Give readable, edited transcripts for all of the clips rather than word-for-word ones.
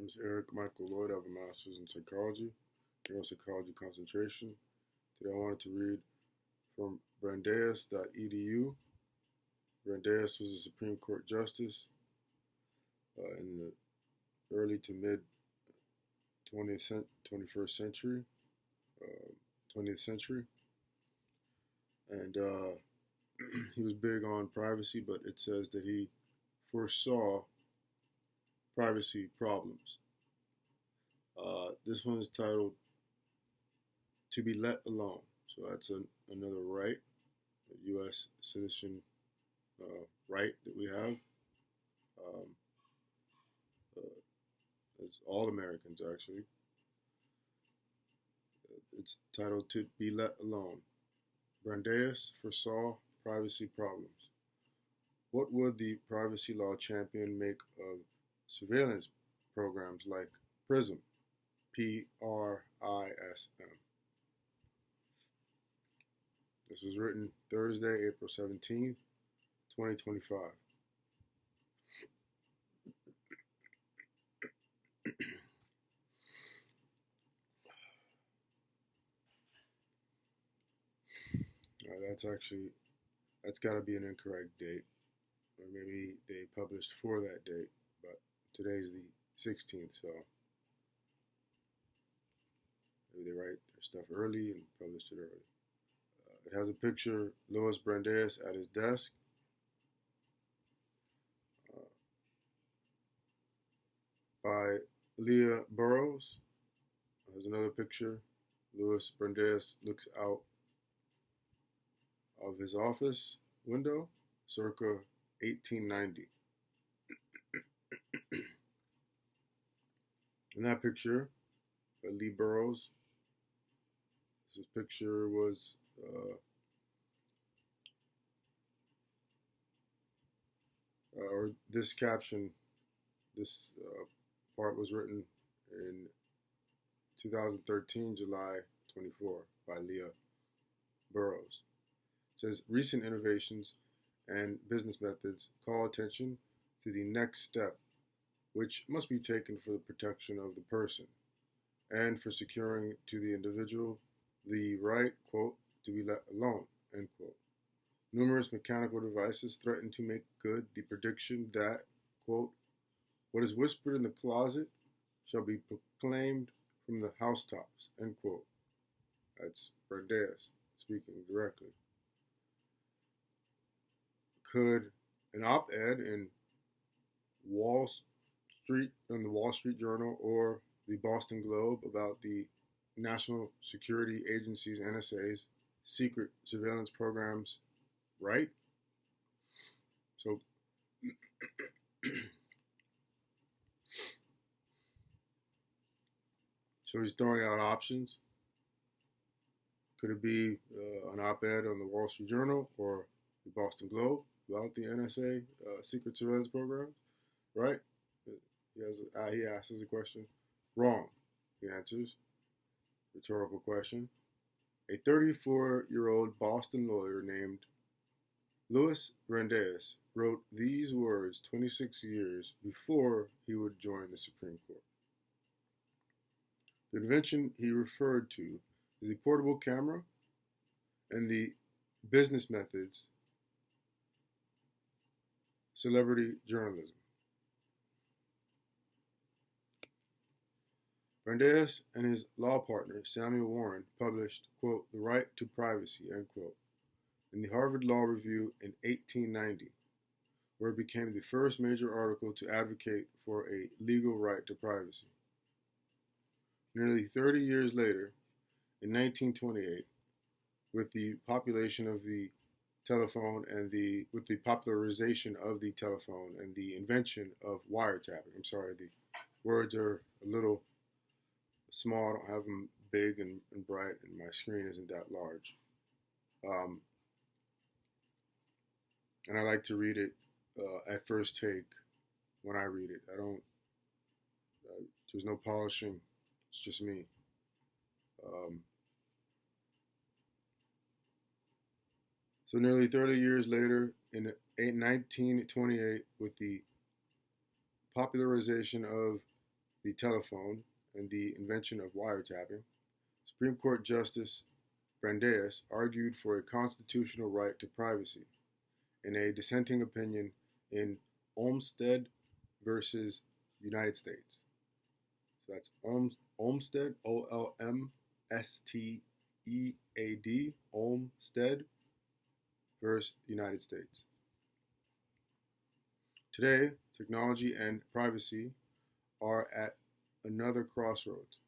name is Eric M Loyd. I have a master's in psychology, neuropsychology concentration. Today I wanted to read from Brandeis.edu. Brandeis was a Supreme Court justice in the early to mid 21st century, 20th century, and he was big on privacy, but it says that he foresaw privacy problems. This one is titled "To Be Let Alone." So that's another right, a U.S. citizen right that we have. As all Americans, actually. It's titled "To Be Let Alone." Brandeis foresaw privacy problems. What would the privacy law champion make of surveillance programs like PRISM, PRISM? This was written Thursday, April 17th, 2025. That's got to be an incorrect date, or maybe they published for that date, but today's the 16th, so maybe they write their stuff early and published it early. It has a picture Louis Brandeis at his desk. By Leah Burrows. There's another picture. Louis Brandeis looks out of his office window, circa 1890. In that picture, Lee Burrows, his picture was or this caption, this part was written in 2013, July 24, by Leah Burrows. It says, recent innovations and business methods call attention to the next step, which must be taken for the protection of the person and for securing to the individual the right, quote, to be let alone, end quote. Numerous mechanical devices threaten to make good the prediction that, quote, what is whispered in the closet shall be proclaimed from the housetops, end quote. That's Brandeis speaking directly. Could an op-ed in the Wall Street Journal or the Boston Globe about the National Security Agency's NSA's secret surveillance programs right? So he's throwing out options. Could it be an op-ed on the Wall Street Journal or the Boston Globe about the NSA secret surveillance programs? Right? He asks a question. Wrong, he answers. Rhetorical question. A 34-year-old Boston lawyer named Louis Brandeis wrote these words 26 years before he would join the Supreme Court. The invention he referred to is the portable camera and the business methods, celebrity journalism. Brandeis and his law partner, Samuel Warren, published, quote, The Right to Privacy, end quote, in the Harvard Law Review in 1890, where it became the first major article to advocate for a legal right to privacy. Nearly 30 years later, in 1928, with the population of the telephone and with the popularization of the telephone and the invention of wiretapping. I'm sorry, the words are a little small. I don't have them big and bright, and my screen isn't that large. And I like to read it at first take when I read it. There's no polishing. It's just me. So nearly 30 years later, in 1928, with the popularization of the telephone and the invention of wiretapping, Supreme Court Justice Brandeis argued for a constitutional right to privacy in a dissenting opinion in Olmstead versus United States. So that's Olmstead, Olmstead, Olmstead versus United States. Today, technology and privacy are at another crossroads.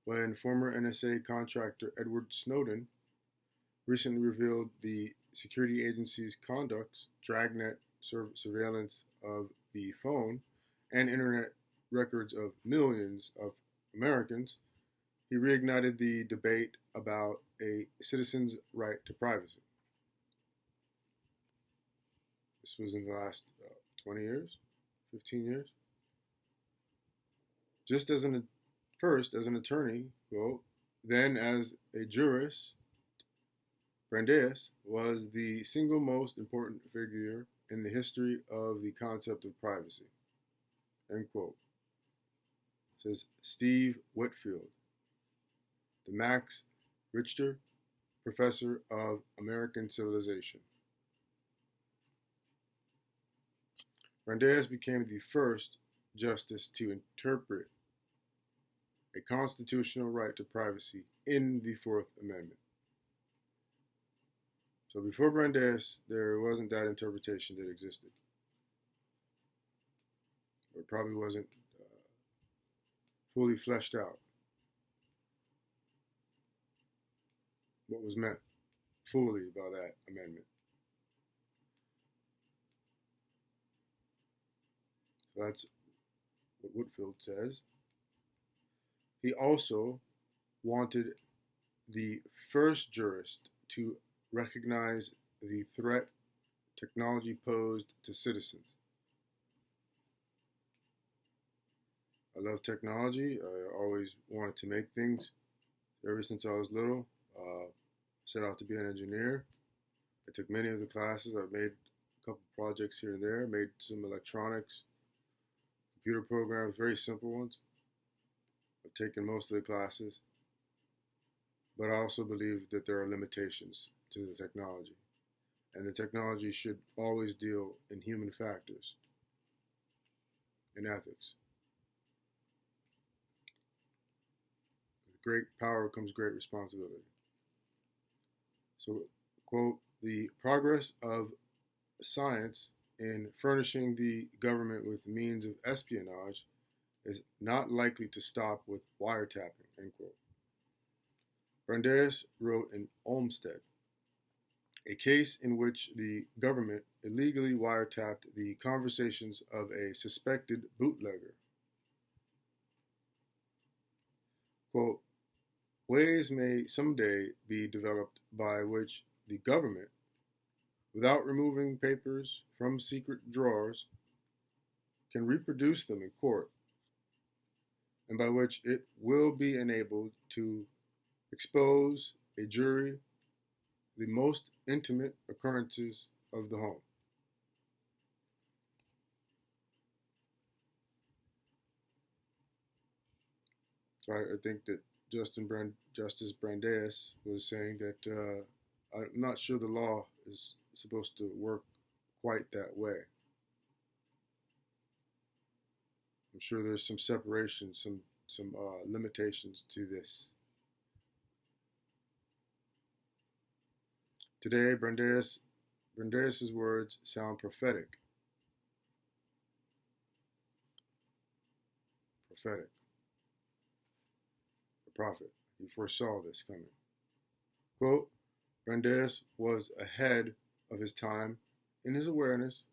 When former NSA contractor Edward Snowden recently revealed the security agency's conducts, dragnet surveillance of the phone, and internet records of millions of Americans, he reignited the debate about a citizen's right to privacy. This was in the last 20 years, 15 years. Just as first as an attorney, well, then as a jurist, Brandeis was the single most important figure in the history of the concept of privacy. End quote. Says Steve Whitfield, the Max Richter Professor of American Civilization. Brandeis became the first justice to interpret a constitutional right to privacy in the Fourth Amendment. So before Brandeis, there wasn't that interpretation that existed. Or it probably wasn't fully fleshed out. What was meant fully by that amendment. So that's what Whitfield says. He also wanted the first jurist to recognize the threat technology posed to citizens. I love technology. I always wanted to make things ever since I was little. Set out to be an engineer. I took many of the classes. I've made a couple projects here and there, made some electronics, computer programs, very simple ones. I've taken most of the classes, but I also believe that there are limitations to the technology, and the technology should always deal in human factors, in ethics. With great power comes great responsibility. So, quote, the progress of science in furnishing the government with means of espionage is not likely to stop with wiretapping, end quote. Brandeis wrote in Olmstead, a case in which the government illegally wiretapped the conversations of a suspected bootlegger. Quote, ways may someday be developed by which the government, without removing papers from secret drawers, can reproduce them in court, and by which it will be enabled to expose a jury the most intimate occurrences of the home. So I think that Justice Brandeis was saying that I'm not sure the law is supposed to work quite that way. I'm sure there's some separation, some limitations to this. Today, Brandeis' words sound prophetic. Prophetic. The prophet. He foresaw this coming. Quote, Brandeis was ahead of his time in his awareness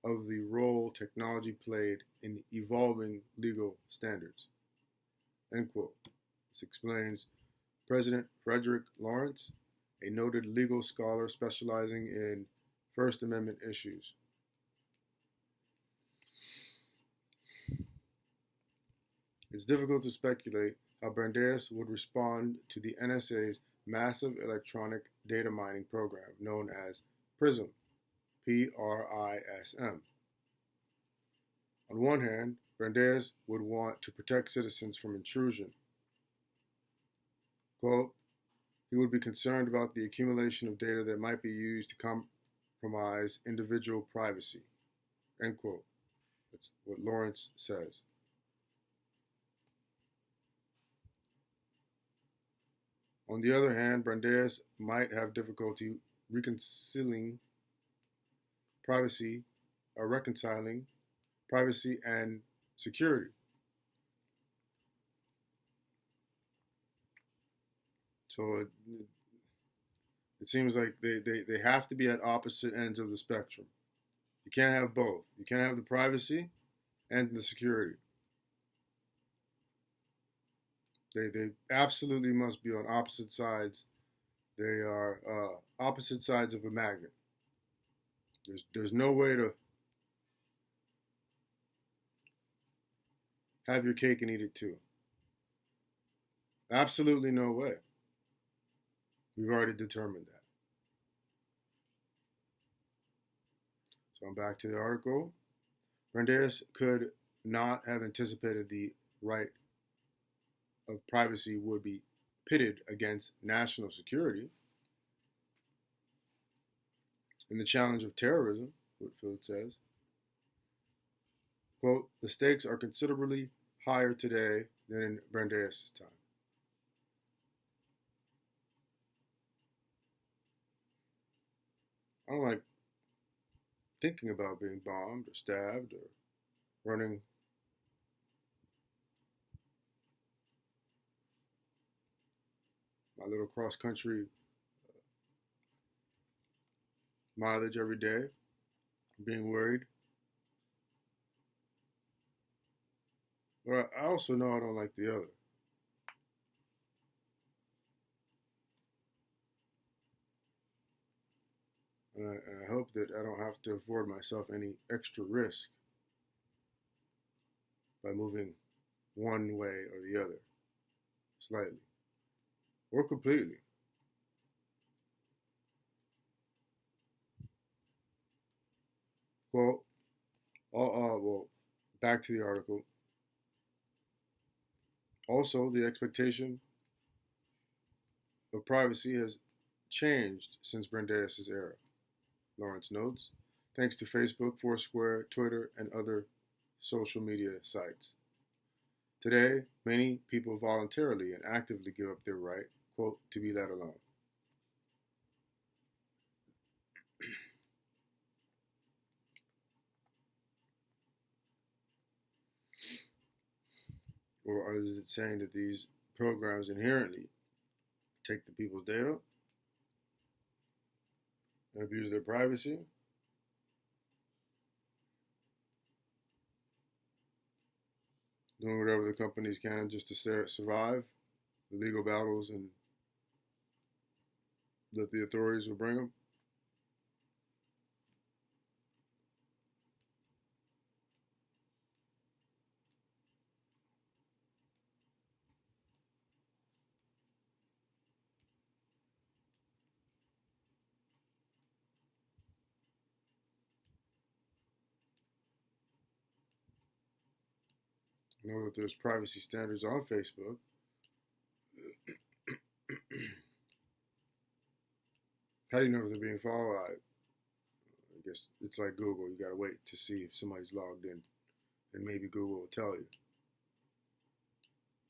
of the role technology played in evolving legal standards. End quote. This explains President Frederick Lawrence, a noted legal scholar specializing in First Amendment issues. It's difficult to speculate how Brandeis would respond to the NSA's massive electronic data mining program known as PRISM, PRISM. On one hand, Brandeis would want to protect citizens from intrusion. Quote, he would be concerned about the accumulation of data that might be used to compromise individual privacy. End quote. That's what Lawrence says. On the other hand, Brandeis might have difficulty reconciling privacy and security. So it seems like they have to be at opposite ends of the spectrum. You can't have both. You can't have the privacy and the security. They absolutely must be on opposite sides. They are opposite sides of a magnet. There's no way to have your cake and eat it too. Absolutely no way. We've already determined that. So I'm back to the article. Brandeis could not have anticipated the right of privacy would be pitted against national security and the challenge of terrorism, Whitfield says. Quote, the stakes are considerably higher today than in Brandeis' time. I don't like thinking about being bombed or stabbed or running my little cross-country mileage every day, being worried. But I also know I don't like the other. And I hope that I don't have to afford myself any extra risk by moving one way or the other, slightly, or completely. Well, back to the article. Also, the expectation of privacy has changed since Brandeis' era, Lawrence notes, thanks to Facebook, Foursquare, Twitter, and other social media sites. Today, many people voluntarily and actively give up their right, quote, to be let alone. Or is it saying that these programs inherently take the people's data and abuse their privacy? Doing whatever the companies can just to survive the legal battles and that the authorities will bring them? I know that there's privacy standards on Facebook. How do you know if they're being followed? I guess it's like Google. You gotta wait to see if somebody's logged in, and maybe Google will tell you.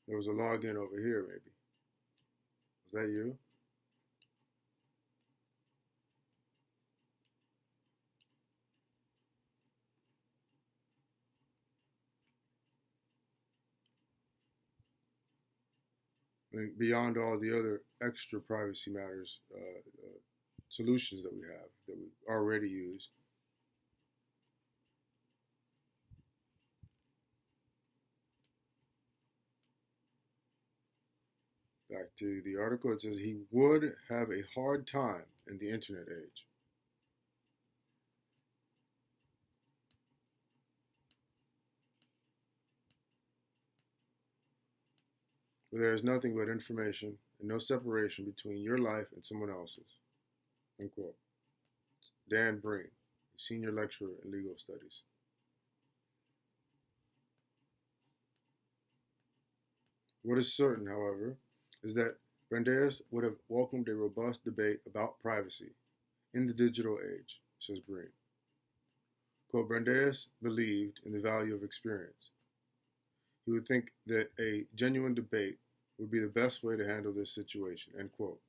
There was a login over here, maybe. Was that you? I mean, beyond all the other extra privacy matters, solutions that we have, that we already use. Back to the article, it says he would have a hard time in the internet age. Where there is nothing but information and no separation between your life and someone else's. Unquote. It's Dan Breen, senior lecturer in legal studies. What is certain, however, is that Brandeis would have welcomed a robust debate about privacy in the digital age, says Breen. Quote, Brandeis believed in the value of experience. He would think that a genuine debate would be the best way to handle this situation, end quote.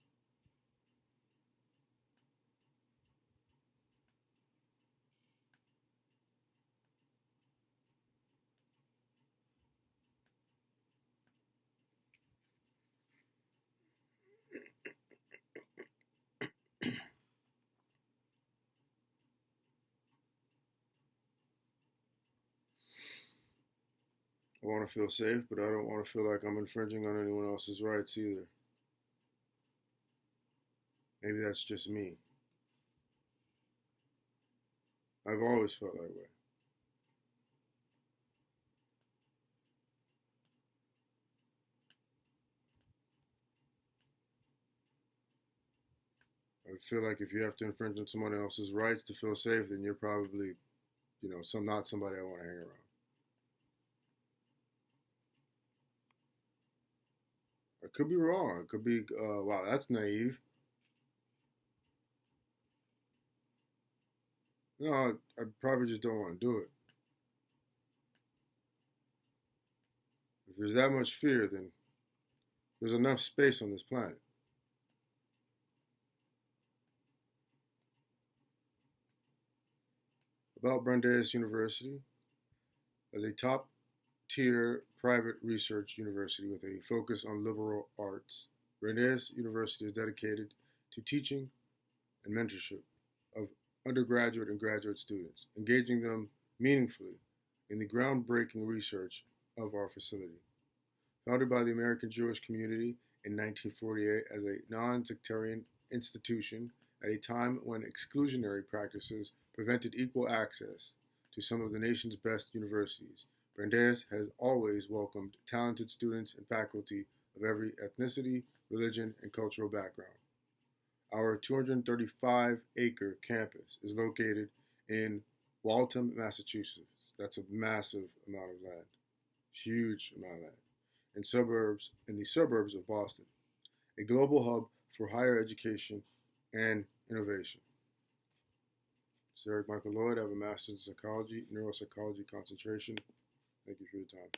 I want to feel safe, but I don't want to feel like I'm infringing on anyone else's rights either. Maybe that's just me. I've always felt that way. I feel like if you have to infringe on someone else's rights to feel safe, then you're probably, not somebody I want to hang around. I could be wrong. It could be, wow, that's naive. No, I probably just don't want to do it. If there's that much fear, then there's enough space on this planet. About Brandeis University, as a top tier private research university with a focus on liberal arts, Brandeis University is dedicated to teaching and mentorship of undergraduate and graduate students, engaging them meaningfully in the groundbreaking research of our facility. Founded by the American Jewish community in 1948 as a non-sectarian institution at a time when exclusionary practices prevented equal access to some of the nation's best universities, Brandeis has always welcomed talented students and faculty of every ethnicity, religion, and cultural background. Our 235-acre campus is located in Waltham, Massachusetts. That's a massive amount of land, huge amount of land, in the suburbs of Boston, a global hub for higher education and innovation. This is Eric Michael Loyd. I have a master's in psychology, neuropsychology concentration. Thank you for your time.